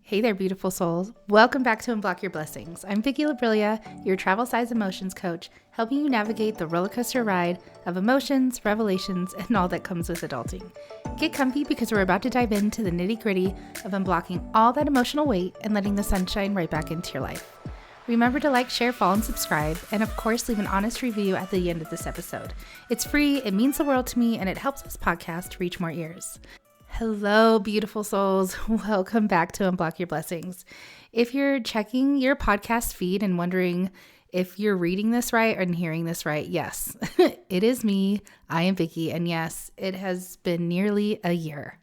Hey there, beautiful souls. Welcome back to Unblock Your Blessings. I'm Vicki, your travel size emotions coach, helping you navigate the roller coaster ride of emotions, revelations, and all that comes with adulting. Get comfy because we're about to dive into the nitty gritty of unblocking all that emotional weight and letting the sunshine right back into your life. Remember to like, share, follow, and subscribe, and of course, leave an honest review at the end of this episode. It's free, it means the world to me, and it helps this podcast reach more ears. Hello, beautiful souls. Welcome back to Unblock Your Blessings. If you're checking your podcast feed and wondering if you're reading this right and hearing this right, yes, it is me. I am Vicki, and yes, it has been nearly a year.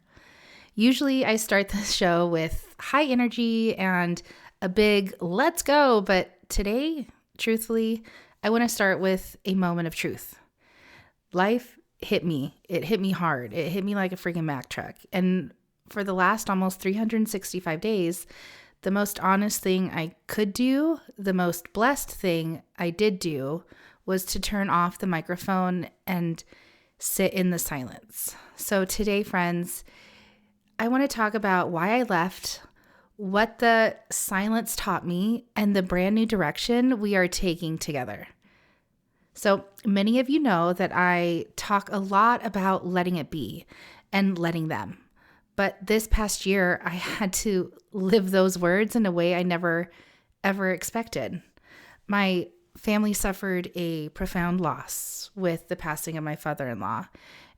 Usually I start this show with high energy and a big let's go, but today, truthfully, I want to start with a moment of truth. Life hit me. It hit me hard. It hit me like a freaking Mack truck. And for the last almost 365 days, the most honest thing I could do, the most blessed thing I did do, was to turn off the microphone and sit in the silence. So today, friends, I want to talk about why I left, what the silence taught me, and the brand new direction we are taking together. So many of you know that I talk a lot about letting it be and letting them. But this past year, I had to live those words in a way I never, ever expected. My family suffered a profound loss with the passing of my father-in-law.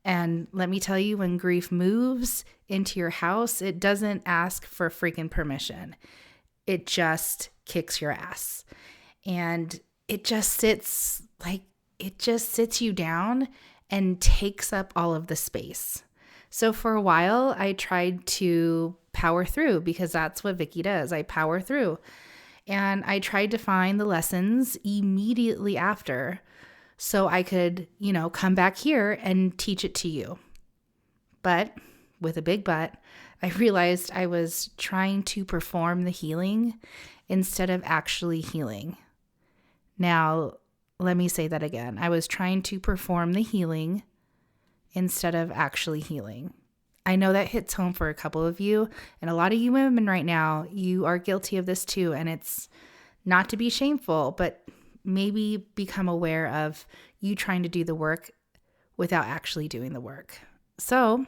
And let me tell you, when grief moves into your house, it doesn't ask for freaking permission. It just kicks your ass. And it just sits you down and takes up all of the space. So for a while, I tried to power through because that's what Vicki does. I power through. And I tried to find the lessons immediately after so I could, come back here and teach it to you. But with a big but, I realized I was trying to perform the healing instead of actually healing. Now, let me say that again. I was trying to perform the healing instead of actually healing. I know that hits home for a couple of you, and a lot of you women right now, you are guilty of this too, and it's not to be shameful, but maybe become aware of you trying to do the work without actually doing the work. So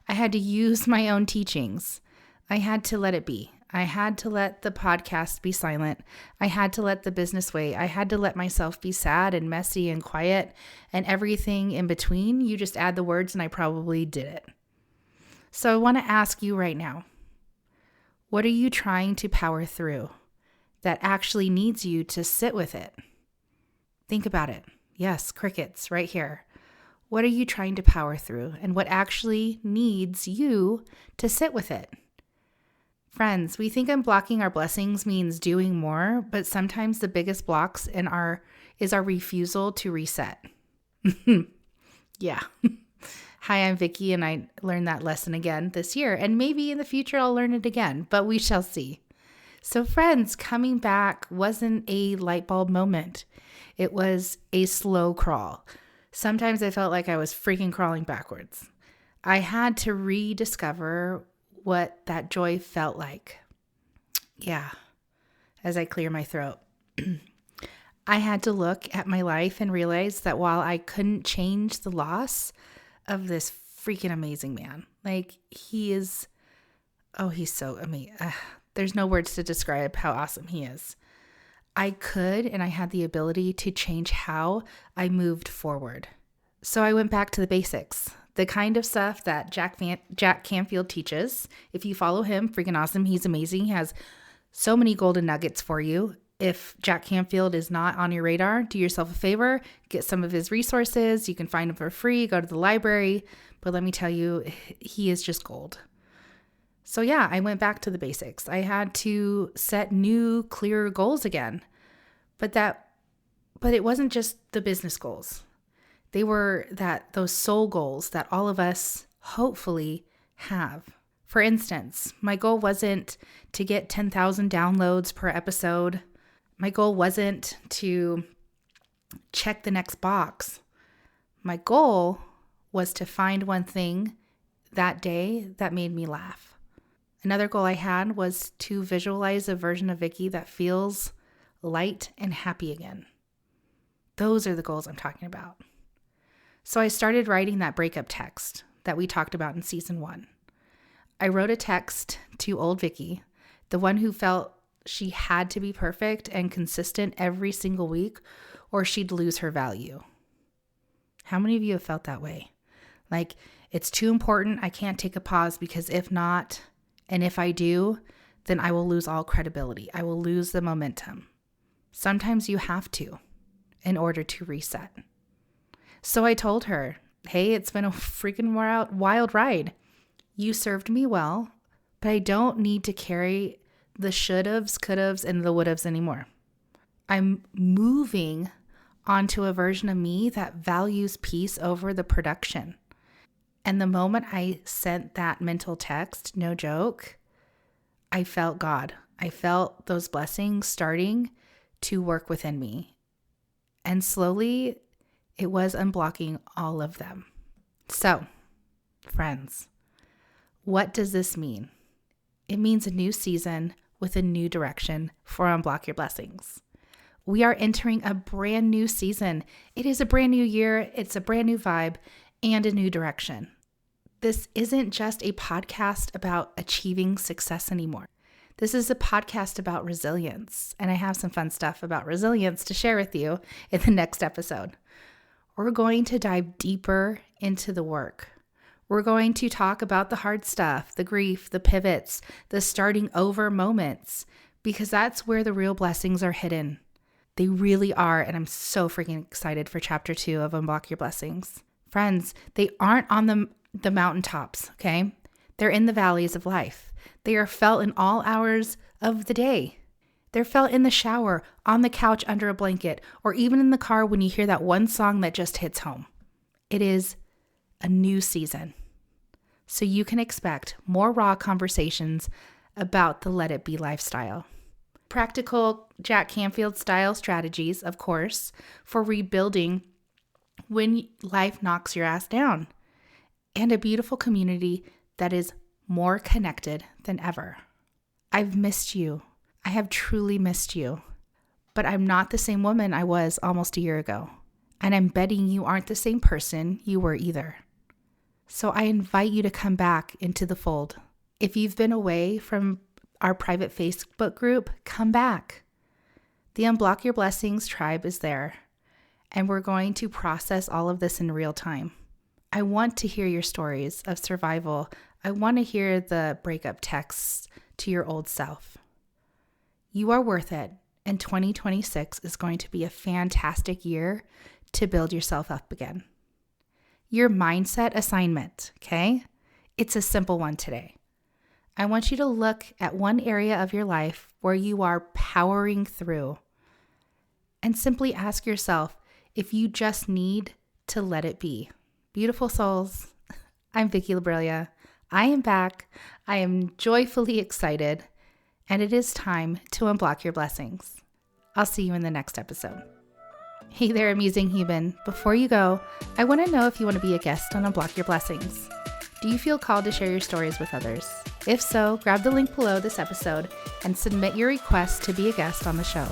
I had to use my own teachings. I had to let it be. I had to let the podcast be silent. I had to let the business wait. I had to let myself be sad and messy and quiet and everything in between. You just add the words and I probably did it. So I want to ask you right now, what are you trying to power through that actually needs you to sit with it? Think about it. Yes, crickets right here. What are you trying to power through and what actually needs you to sit with it? Friends, we think unblocking our blessings means doing more, but sometimes the biggest blocks is our refusal to reset. Yeah. Hi, I'm Vicki, and I learned that lesson again this year, and maybe in the future I'll learn it again, but we shall see. So friends, coming back wasn't a light bulb moment. It was a slow crawl. Sometimes I felt like I was freaking crawling backwards. I had to rediscover what that joy felt like. Yeah, as I clear my throat. I had to look at my life and realize that while I couldn't change the loss of this freaking amazing man, he's so amazing. There's no words to describe how awesome he is. I could, and I had the ability to change how I moved forward. So I went back to the basics. The kind of stuff that Jack Canfield teaches. If you follow him, freaking awesome. He's amazing. He has so many golden nuggets for you. If Jack Canfield is not on your radar, do yourself a favor. Get some of his resources. You can find him for free. Go to the library. But let me tell you, he is just gold. So yeah, I went back to the basics. I had to set new, clearer goals again. But it wasn't just the business goals. They were those soul goals that all of us hopefully have. For instance, my goal wasn't to get 10,000 downloads per episode. My goal wasn't to check the next box. My goal was to find one thing that day that made me laugh. Another goal I had was to visualize a version of Vicki that feels light and happy again. Those are the goals I'm talking about. So I started writing that breakup text that we talked about in season 1. I wrote a text to old Vicki, the one who felt she had to be perfect and consistent every single week or she'd lose her value. How many of you have felt that way? Like, it's too important, I can't take a pause because if not, and if I do, then I will lose all credibility. I will lose the momentum. Sometimes you have to in order to reset. So I told her, hey, it's been a freaking wild ride. You served me well, but I don't need to carry the should-haves, could-haves, and the would-haves anymore. I'm moving onto a version of me that values peace over the production. And the moment I sent that mental text, no joke, I felt God. I felt those blessings starting to work within me. And slowly, it was unblocking all of them. So, friends, what does this mean? It means a new season with a new direction for Unblock Your Blessings. We are entering a brand new season. It is a brand new year. It's a brand new vibe and a new direction. This isn't just a podcast about achieving success anymore. This is a podcast about resilience, and I have some fun stuff about resilience to share with you in the next episode. We're going to dive deeper into the work. We're going to talk about the hard stuff, the grief, the pivots, the starting over moments, because that's where the real blessings are hidden. They really are, and I'm so freaking excited for chapter 2 of Unblock Your Blessings. Friends, they aren't on the mountaintops, okay? They're in the valleys of life. They are felt in all hours of the day. They're felt in the shower, on the couch under a blanket, or even in the car when you hear that one song that just hits home. It is a new season. So you can expect more raw conversations about the Let It Be lifestyle. Practical Jack Canfield style strategies, of course, for rebuilding when life knocks your ass down. And a beautiful community that is more connected than ever. I've missed you. I have truly missed you. But I'm not the same woman I was almost a year ago. And I'm betting you aren't the same person you were either. So I invite you to come back into the fold. If you've been away from our private Facebook group, come back. The Unblock Your Blessings tribe is there. And we're going to process all of this in real time. I want to hear your stories of survival. I want to hear the breakup texts to your old self. You are worth it, and 2026 is going to be a fantastic year to build yourself up again. Your mindset assignment, okay? It's a simple one today. I want you to look at one area of your life where you are powering through and simply ask yourself if you just need to let it be. Beautiful souls, I'm Vicki Labrilia. I am back. I am joyfully excited, and it is time to unblock your blessings. I'll see you in the next episode. Hey there, amusing human. Before you go, I want to know if you want to be a guest on Unblock Your Blessings. Do you feel called to share your stories with others? If so, grab the link below this episode and submit your request to be a guest on the show.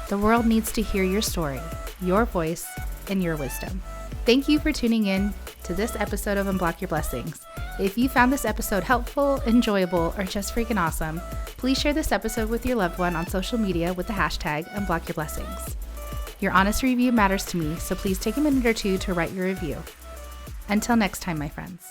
The world needs to hear your story, your voice, and your wisdom. Thank you for tuning in to this episode of Unblock Your Blessings. If you found this episode helpful, enjoyable, or just freaking awesome, please share this episode with your loved one on social media with the hashtag Unblock Your Blessings. Your honest review matters to me, so please take a minute or two to write your review. Until next time, my friends.